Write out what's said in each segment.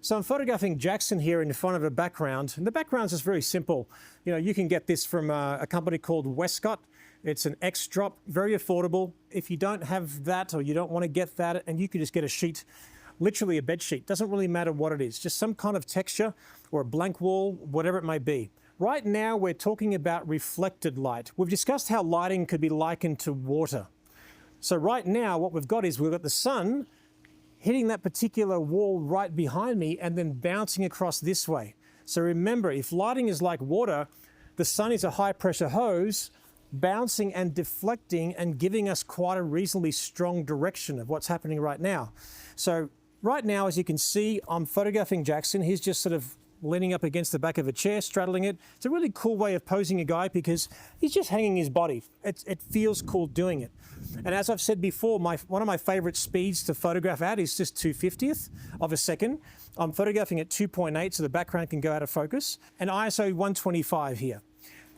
So I'm photographing Jackson here in front of a background, and the background is very simple. You know, you can get this from a company called Westcott. It's an X drop, very affordable. If you don't have that or you don't want to get that, and you can just get a sheet, literally a bed sheet. Doesn't really matter what it is, just some kind of texture or a blank wall, whatever it may be. Right now we're talking about reflected light. We've discussed how lighting could be likened to water. So right now what we've got is we've got the sun hitting that particular wall right behind me and then bouncing across this way. So remember, if lighting is like water, the sun is a high pressure hose bouncing and deflecting and giving us quite a reasonably strong direction of what's happening right now. So right now, as you can see, I'm photographing Jackson. He's just sort of leaning up against the back of a chair, straddling it. It's a really cool way of posing a guy because he's just hanging his body. It feels cool doing it. And as I've said before, one of my favorite speeds to photograph at is just 2/50th of a second. I'm photographing at 2.8 so the background can go out of focus, and ISO 125 here.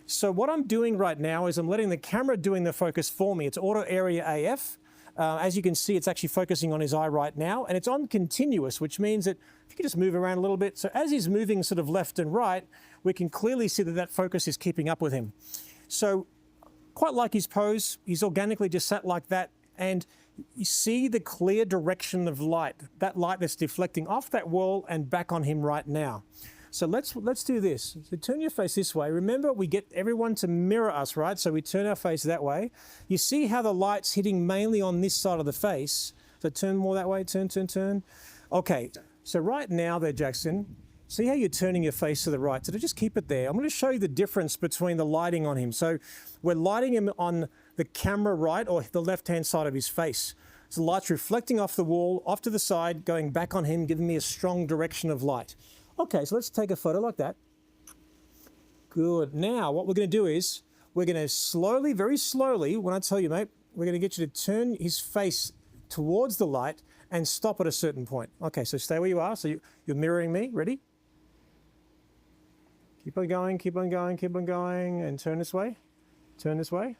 So what I'm doing right now is I'm letting the camera doing the focus for me. It's auto area AF. As you can see, it's actually focusing on his eye right now, and it's on continuous, which means that if you can just move around a little bit. So as he's moving sort of left and right, we can clearly see that that focus is keeping up with him. So quite like his pose, he's organically just sat like that, and you see the clear direction of light, that light that's deflecting off that wall and back on him right now. So let's do this. So turn your face this way. Remember, we get everyone to mirror us, right? So we turn our face that way. You see how the light's hitting mainly on this side of the face. So turn more that way, turn, turn, turn. Okay, so right now there, Jackson, see how you're turning your face to the right. So just keep it there. I'm going to show you the difference between the lighting on him. So we're lighting him on the camera right or the left-hand side of his face. So the light's reflecting off the wall, off to the side, going back on him, giving me a strong direction of light. Okay, so let's take a photo like that. Good. Now, what we're going to do is we're going to slowly, very slowly, when I tell you, mate, we're going to get you to turn his face towards the light and stop at a certain point. Okay, so stay where you are. So you're mirroring me. Ready? Keep on going, keep on going, keep on going, and turn this way. Turn this way.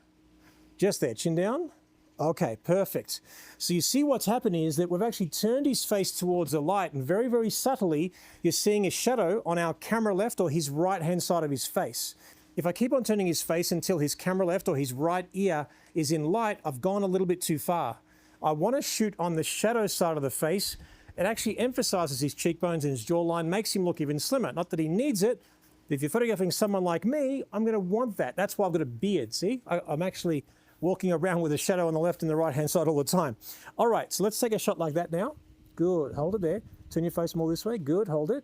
Just there, chin down. Okay, perfect. So you see what's happening is that we've actually turned his face towards the light, and very, very subtly, you're seeing a shadow on our camera left or his right-hand side of his face. If I keep on turning his face until his camera left or his right ear is in light, I've gone a little bit too far. I want to shoot on the shadow side of the face. It actually emphasizes his cheekbones and his jawline, makes him look even slimmer. Not that he needs it. If you're photographing someone like me, I'm going to want that. That's why I've got a beard, see? I'm actually walking around with a shadow on the left and the right-hand side all the time. All right, so let's take a shot like that now. Good, hold it there. Turn your face more this way. Good, hold it.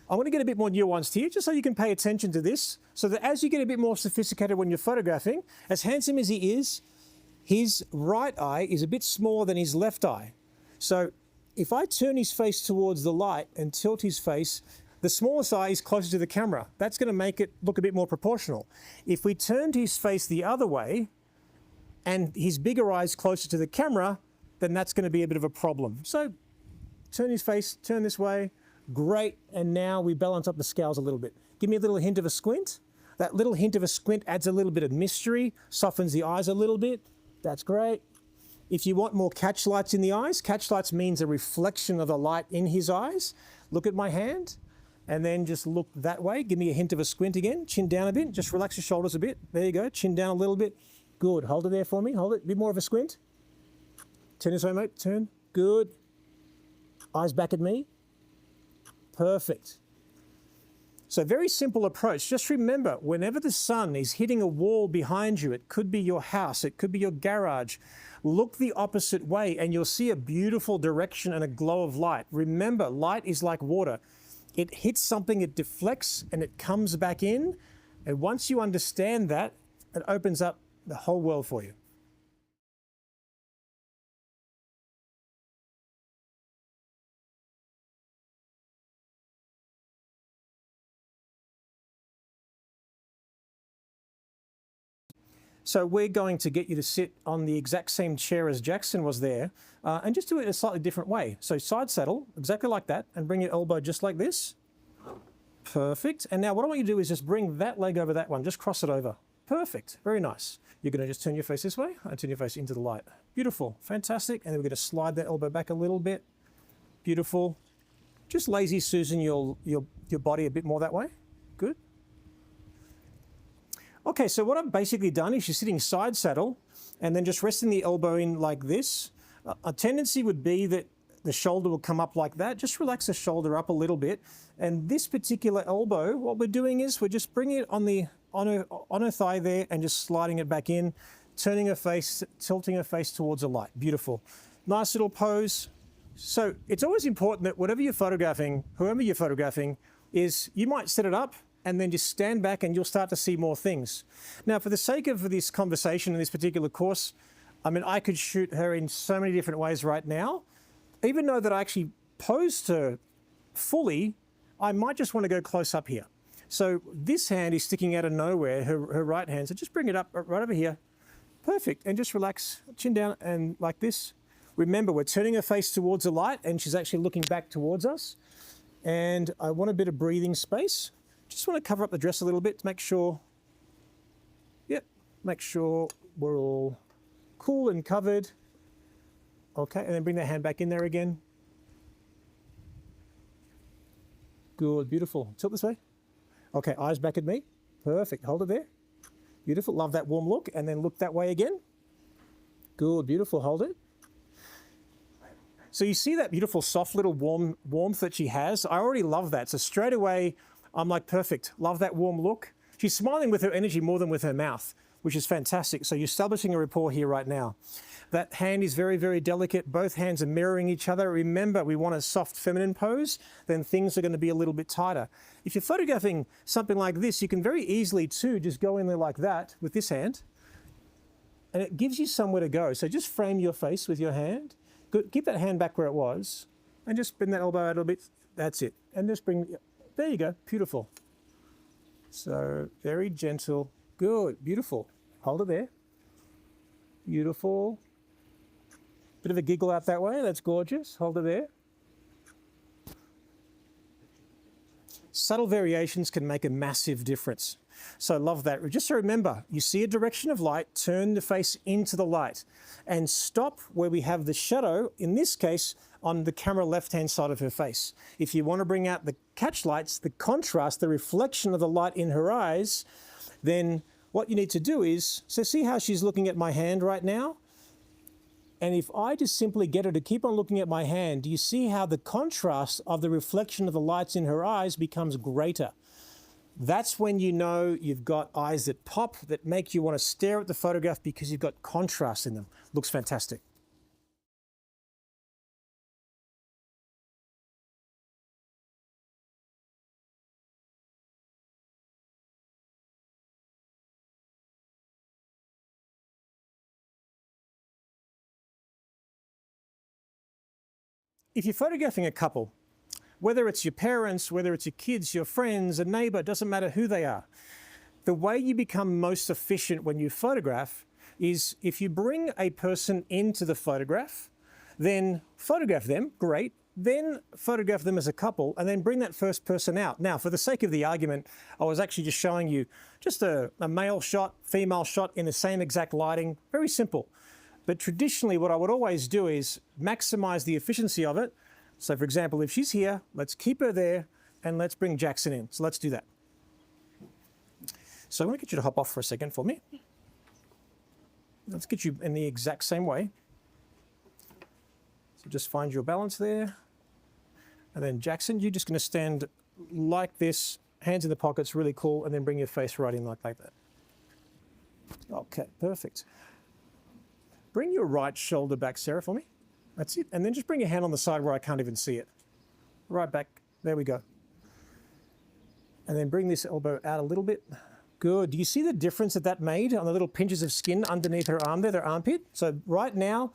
I want to get a bit more nuanced here, just so you can pay attention to this, so that as you get a bit more sophisticated when you're photographing, as handsome as he is, his right eye is a bit smaller than his left eye. So if I turn his face towards the light and tilt his face, the smallest eye is closer to the camera. That's going to make it look a bit more proportional. If we turned his face the other way and his bigger eye is closer to the camera, then that's going to be a bit of a problem. So turn his face, turn this way. Great. And now we balance up the scales a little bit. Give me a little hint of a squint. That little hint of a squint adds a little bit of mystery, softens the eyes a little bit. That's great. If you want more catch lights in the eyes, catch lights means a reflection of the light in his eyes. Look at my hand. And then just look that way. Give me a hint of a squint again. Chin down a bit. Just relax your shoulders a bit. There you go. Chin down a little bit. Good. Hold it there for me. Hold it. A bit more of a squint. Turn this way, mate. Turn. Good. Eyes back at me. Perfect. So very simple approach. Just remember, whenever the sun is hitting a wall behind you, it could be your house, it could be your garage, look the opposite way and you'll see a beautiful direction and a glow of light. Remember, light is like water. It hits something, it deflects, and it comes back in. And once you understand that, it opens up the whole world for you. So we're going to get you to sit on the exact same chair as Jackson was there, and just do it a slightly different way. So side saddle, exactly like that, and bring your elbow just like this. Perfect. And now what I want you to do is just bring that leg over that one, just cross it over. Perfect, very nice. You're going to just turn your face this way and turn your face into the light. Beautiful, fantastic. And then we're going to slide that elbow back a little bit. Beautiful. Just lazy Susan your body a bit more that way. Good. Okay, so what I've basically done is you're sitting side saddle and then just resting the elbow in like this. A tendency would be that the shoulder will come up like that. Just relax the shoulder up a little bit. And this particular elbow, what we're doing is we're just bringing it on her thigh there and just sliding it back in, turning her face, tilting her face towards the light. Beautiful. Nice little pose. So it's always important that whatever you're photographing, whoever you're photographing, is you might set it up and then just stand back and you'll start to see more things. Now, for the sake of this conversation in this particular course, I mean, I could shoot her in so many different ways right now. Even though that I actually posed her fully, I might just want to go close up here. So this hand is sticking out of nowhere, her right hand. So just bring it up right over here. Perfect. And just relax, chin down and like this. Remember, we're turning her face towards the light and she's actually looking back towards us. And I want a bit of breathing space. Just want to cover up the dress a little bit to make sure, make sure we're all cool and covered. Okay, and then bring that hand back in there again. Good, beautiful. Tilt this way. Okay, eyes back at me. Perfect, hold it there. Beautiful, love that warm look. And then look that way again. Good, beautiful, hold it. So you see that beautiful soft little warmth that she has? I already love that. So straight away, I'm like, perfect, love that warm look. She's smiling with her energy more than with her mouth, which is fantastic. So you're establishing a rapport here right now. That hand is very, very delicate. Both hands are mirroring each other. Remember, we want a soft feminine pose, then things are going to be a little bit tighter. If you're photographing something like this, you can very easily too just go in there like that with this hand, and it gives you somewhere to go. So just frame your face with your hand. Good. Keep that hand back where it was, and just bring that elbow out a little bit. That's it. And just bring, there you go, beautiful. So very gentle. Good, beautiful. Hold it there. Beautiful. Bit of a giggle out that way, that's gorgeous. Hold it there. Subtle variations can make a massive difference. So love that. Just so remember, you see a direction of light, turn the face into the light and stop where we have the shadow, in this case, on the camera left-hand side of her face. If you want to bring out the catch lights, the contrast, the reflection of the light in her eyes, then what you need to do is, so see how she's looking at my hand right now? And if I just simply get her to keep on looking at my hand, do you see how the contrast of the reflection of the lights in her eyes becomes greater? That's when you know you've got eyes that pop, that make you want to stare at the photograph because you've got contrast in them. Looks fantastic. If you're photographing a couple, whether it's your parents, whether it's your kids, your friends, a neighbor, doesn't matter who they are, the way you become most efficient when you photograph is if you bring a person into the photograph, then photograph them, great, then photograph them as a couple, and then bring that first person out. Now, for the sake of the argument, I was actually just showing you just a male shot, female shot in the same exact lighting, very simple. But traditionally, what I would always do is maximize the efficiency of it. So for example, if she's here, let's keep her there and let's bring Jackson in. So let's do that. So I want to get you to hop off for a second for me. Let's get you in the exact same way. So just find your balance there. And then Jackson, you're just going to stand like this, hands in the pockets, really cool, and then bring your face right in like that. Okay, perfect. Bring your right shoulder back, Sarah, for me. That's it. And then just bring your hand on the side where I can't even see it. Right back. There we go. And then bring this elbow out a little bit. Good. Do you see the difference that made on the little pinches of skin underneath her arm there, their armpit? So right now,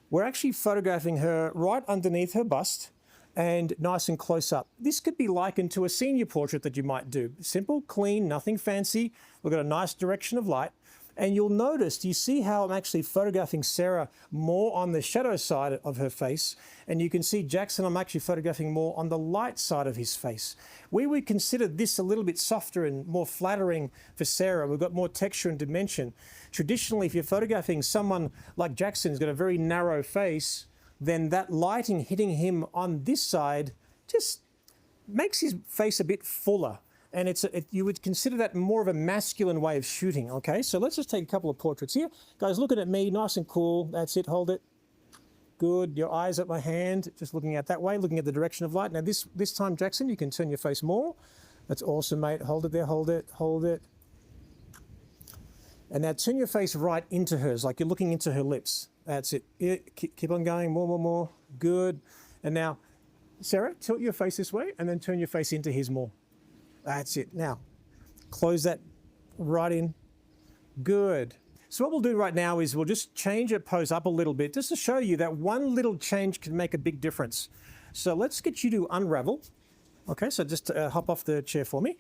we're actually photographing her right underneath her bust and nice and close up. This could be likened to a senior portrait that you might do. Simple, clean, nothing fancy. We've got a nice direction of light. And you'll notice, do you see how I'm actually photographing Sarah more on the shadow side of her face? And you can see Jackson, I'm actually photographing more on the light side of his face. We would consider this a little bit softer and more flattering for Sarah. We've got more texture and dimension. Traditionally, if you're photographing someone like Jackson who's got a very narrow face, then that lighting hitting him on this side just makes his face a bit fuller. And you would consider that more of a masculine way of shooting, okay? So let's just take a couple of portraits here. Guys, looking at me, nice and cool. That's it, hold it. Good, your eyes at my hand, just looking out that way, looking at the direction of light. Now this time, Jackson, you can turn your face more. That's awesome, mate. Hold it there, hold it, hold it. And now turn your face right into hers, like you're looking into her lips. That's it. Keep on going, more, more, more. Good. And now, Sarah, tilt your face this way and then turn your face into his more. That's it. Now, close that right in. Good. So what we'll do right now is we'll just change her pose up a little bit just to show you that one little change can make a big difference. So let's get you to unravel. Okay, so just hop off the chair for me.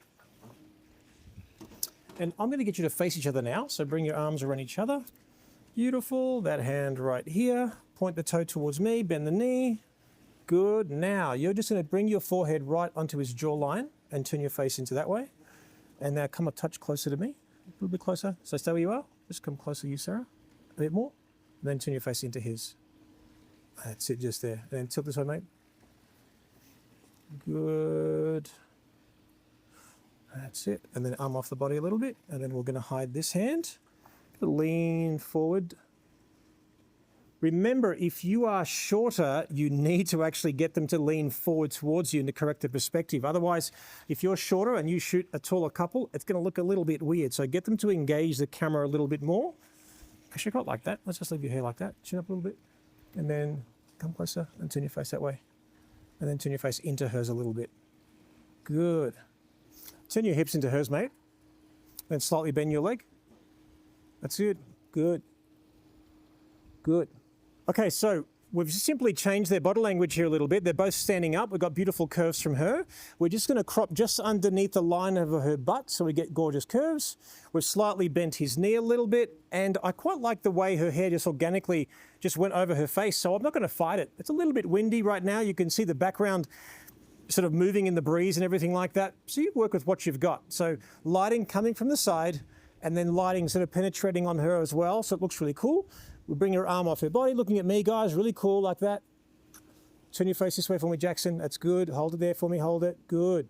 And I'm going to get you to face each other now. So bring your arms around each other. Beautiful. That hand right here. Point the toe towards me. Bend the knee. Good. Now you're just going to bring your forehead right onto his jawline and turn your face into that way. And now come a touch closer to me. A little bit closer. So stay where you are. Just come closer to you, Sarah. A bit more. And then turn your face into his. That's it, just there. And then tilt this way, mate. Good. That's it. And then arm off the body a little bit. And then we're going to hide this hand. Lean forward. Remember, if you are shorter, you need to actually get them to lean forward towards you in the correct perspective. Otherwise, if you're shorter and you shoot a taller couple, it's going to look a little bit weird. So get them to engage the camera a little bit more. Actually, quite like that. Let's just leave your hair like that. Chin up a little bit. And then come closer and turn your face that way. And then turn your face into hers a little bit. Good. Turn your hips into hers, mate. Then slightly bend your leg. That's it. Good. Good. Okay, so we've simply changed their body language here a little bit. They're both standing up. We've got beautiful curves from her. We're just going to crop just underneath the line of her butt so we get gorgeous curves. We've slightly bent his knee a little bit, and I quite like the way her hair just organically just went over her face, so I'm not going to fight it. It's a little bit windy right now. You can see the background sort of moving in the breeze and everything like that. So you work with what you've got. So lighting coming from the side, and then lighting sort of penetrating on her as well, so it looks really cool. We bring your arm off her body, looking at me, guys, really cool like that. Turn your face this way for me, Jackson. That's good. Hold it there for me, hold it. Good.